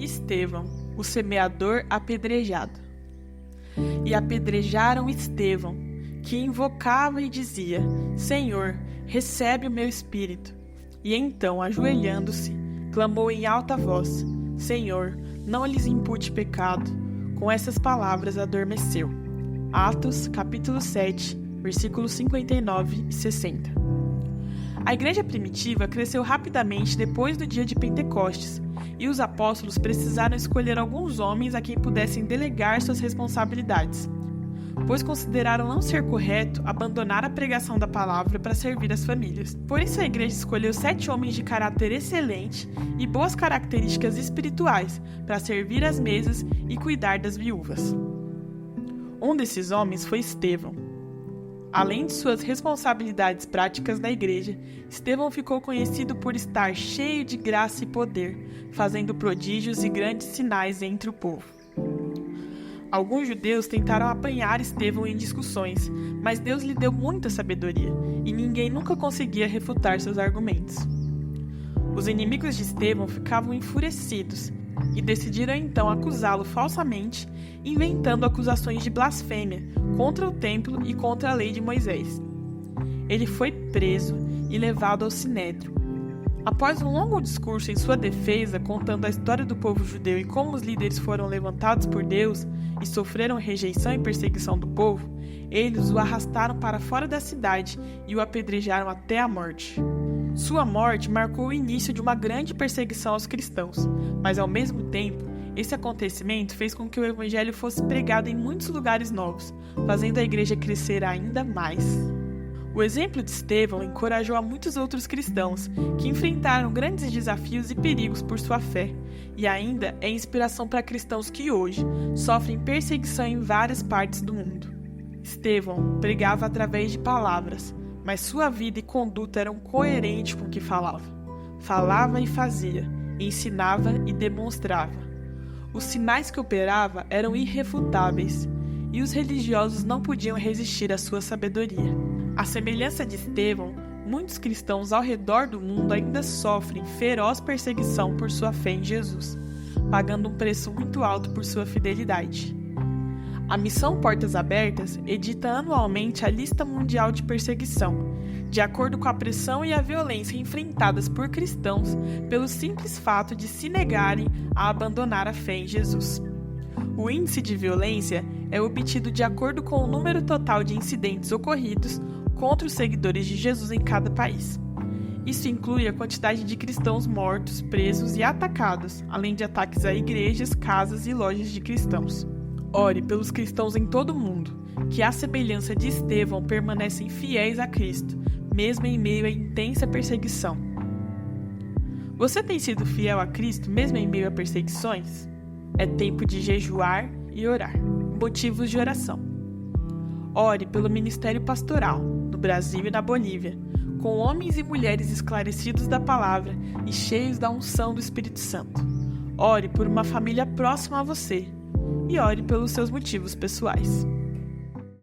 Estevão, o semeador apedrejado. E apedrejaram Estevão, que invocava e dizia: Senhor, recebe o meu espírito. E então, ajoelhando-se, clamou em alta voz: Senhor, não lhes impute pecado. Com essas palavras adormeceu. Atos, capítulo 7, versículos 59 e 60. A igreja primitiva cresceu rapidamente depois do dia de Pentecostes, e os apóstolos precisaram escolher alguns homens a quem pudessem delegar suas responsabilidades, pois consideraram não ser correto abandonar a pregação da palavra para servir as famílias. Por isso a igreja escolheu 7 homens de caráter excelente e boas características espirituais para servir as mesas e cuidar das viúvas. Um desses homens foi Estevão. Além de suas responsabilidades práticas na igreja, Estevão ficou conhecido por estar cheio de graça e poder, fazendo prodígios e grandes sinais entre o povo. Alguns judeus tentaram apanhar Estevão em discussões, mas Deus lhe deu muita sabedoria, e ninguém nunca conseguia refutar seus argumentos. Os inimigos de Estevão ficavam enfurecidos, e decidiram então acusá-lo falsamente, inventando acusações de blasfêmia contra o templo e contra a lei de Moisés. Ele foi preso e levado ao Sinédrio. Após um longo discurso em sua defesa, contando a história do povo judeu e como os líderes foram levantados por Deus e sofreram rejeição e perseguição do povo, eles o arrastaram para fora da cidade e o apedrejaram até a morte. Sua morte marcou o início de uma grande perseguição aos cristãos, mas ao mesmo tempo, esse acontecimento fez com que o evangelho fosse pregado em muitos lugares novos, fazendo a igreja crescer ainda mais. O exemplo de Estevão encorajou a muitos outros cristãos, que enfrentaram grandes desafios e perigos por sua fé, e ainda é inspiração para cristãos que hoje sofrem perseguição em várias partes do mundo. Estevão pregava através de palavras, mas sua vida e conduta eram coerentes com o que falava. Falava e fazia, ensinava e demonstrava. Os sinais que operava eram irrefutáveis, e os religiosos não podiam resistir à sua sabedoria. À semelhança de Estevão, muitos cristãos ao redor do mundo ainda sofrem feroz perseguição por sua fé em Jesus, pagando um preço muito alto por sua fidelidade. A Missão Portas Abertas edita anualmente a lista mundial de perseguição, de acordo com a pressão e a violência enfrentadas por cristãos pelo simples fato de se negarem a abandonar a fé em Jesus. O índice de violência é obtido de acordo com o número total de incidentes ocorridos contra os seguidores de Jesus em cada país. Isso inclui a quantidade de cristãos mortos, presos e atacados, além de ataques a igrejas, casas e lojas de cristãos. Ore pelos cristãos em todo o mundo, que à semelhança de Estevão permanecem fiéis a Cristo, mesmo em meio à intensa perseguição. Você tem sido fiel a Cristo mesmo em meio a perseguições? É tempo de jejuar e orar. Motivos de oração. Ore pelo ministério pastoral, no Brasil e na Bolívia, com homens e mulheres esclarecidos da palavra e cheios da unção do Espírito Santo. Ore por uma família próxima a você e ore pelos seus motivos pessoais.